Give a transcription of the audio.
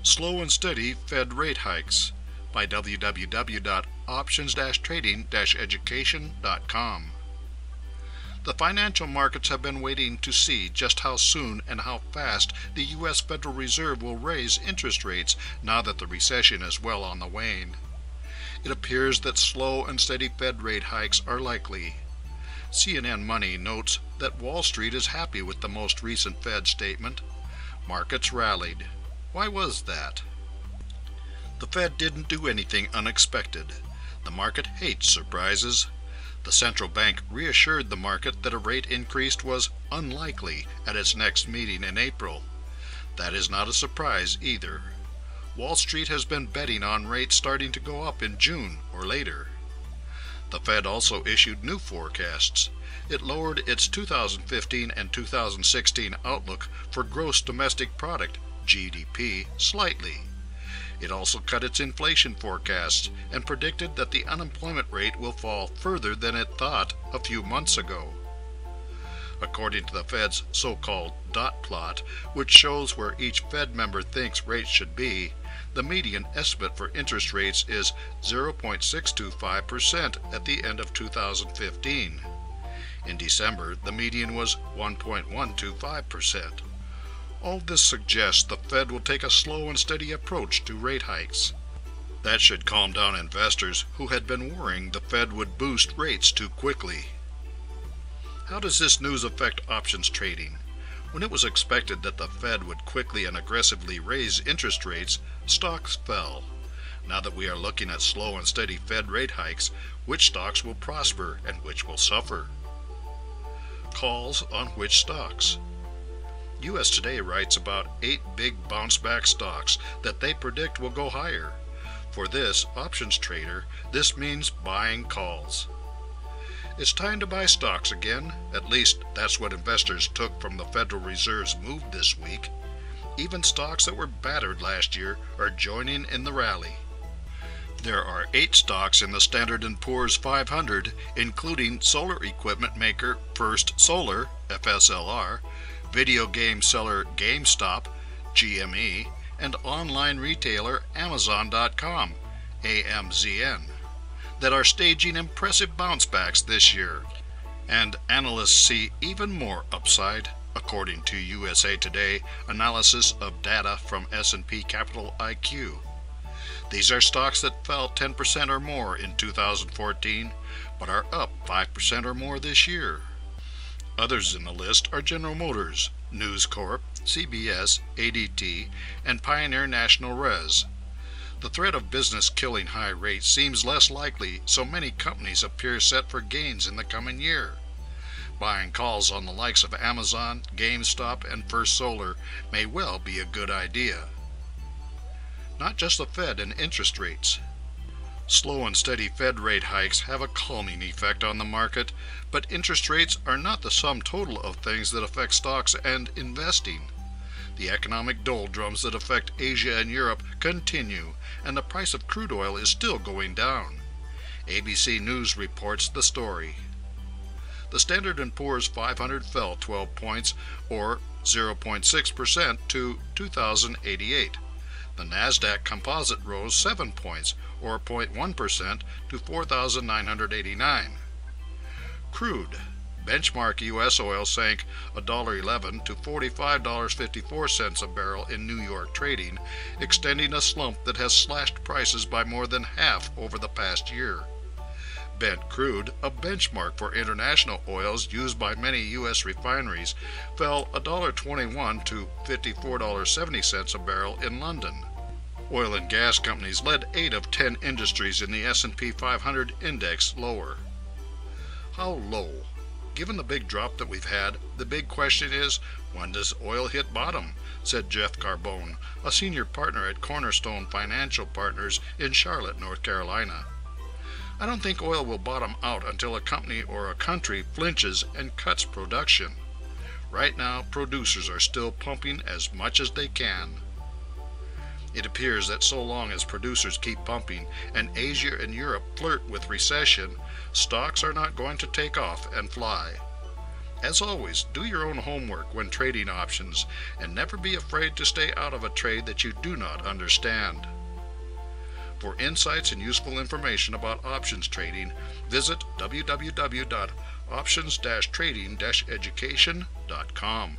Slow and Steady Fed Rate Hikes by www.options-trading-education.com. The financial markets have been waiting to see just how soon and how fast the U.S. Federal Reserve will raise interest rates now that the recession is well on the wane. It appears that slow and steady Fed rate hikes are likely. CNN Money notes that Wall Street is happy with the most recent Fed statement. Markets rallied. Why was that? The Fed didn't do anything unexpected. The market hates surprises. The central bank reassured the market that a rate increase was unlikely at its next meeting in April. That is not a surprise either. Wall Street has been betting on rates starting to go up in June or later. The Fed also issued new forecasts. It lowered its 2015 and 2016 outlook for gross domestic product, GDP, slightly. It also cut its inflation forecasts and predicted that the unemployment rate will fall further than it thought a few months ago. According to the Fed's so-called dot plot, which shows where each Fed member thinks rates should be, the median estimate for interest rates is 0.625% at the end of 2015. In December, the median was 1.125%. All this suggests the Fed will take a slow and steady approach to rate hikes. That should calm down investors who had been worrying the Fed would boost rates too quickly. How does this news affect options trading? When it was expected that the Fed would quickly and aggressively raise interest rates, stocks fell. Now that we are looking at slow and steady Fed rate hikes, which stocks will prosper and which will suffer? Calls on which stocks? U.S. Today writes about 8 big bounce-back stocks that they predict will go higher. For this options trader, this means buying calls. It's time to buy stocks again. At least that's what investors took from the Federal Reserve's move this week. Even stocks that were battered last year are joining in the rally. There are 8 stocks in the Standard & Poor's 500, including solar equipment maker First Solar, FSLR, video game seller GameStop, GME, and online retailer Amazon.com, AMZN, that are staging impressive bounce-backs this year. And analysts see even more upside, according to USA Today analysis of data from S&P Capital IQ. These are stocks that fell 10% or more in 2014, but are up 5% or more this year. Others in the list are General Motors, News Corp, CBS, ADT, and Pioneer National Res. The threat of business killing high rates seems less likely, so many companies appear set for gains in the coming year. Buying calls on the likes of Amazon, GameStop, and First Solar may well be a good idea. Not just the Fed and interest rates. Slow and steady Fed rate hikes have a calming effect on the market, but interest rates are not the sum total of things that affect stocks and investing. The economic doldrums that affect Asia and Europe continue, and the price of crude oil is still going down. ABC News reports the story. The Standard & Poor's 500 fell 12 points, or 0.6%, to 2,088. The Nasdaq Composite rose 7 points, or 0.1%, to 4,989. Crude. Benchmark U.S. oil sank $1.11 to $45.54 a barrel in New York trading, extending a slump that has slashed prices by more than half over the past year. Brent crude, a benchmark for international oils used by many U.S. refineries, fell $1.21 to $54.70 a barrel in London. Oil and gas companies led 8 of 10 industries in the S&P 500 index lower. How low? Given the big drop that we've had, the big question is, when does oil hit bottom? Said Jeff Carbone, a senior partner at Cornerstone Financial Partners in Charlotte, North Carolina. I don't think oil will bottom out until a company or a country flinches and cuts production. Right now, producers are still pumping as much as they can. It appears that so long as producers keep pumping and Asia and Europe flirt with recession, stocks are not going to take off and fly. As always, do your own homework when trading options, and never be afraid to stay out of a trade that you do not understand. For insights and useful information about options trading, visit www.options-trading-education.com.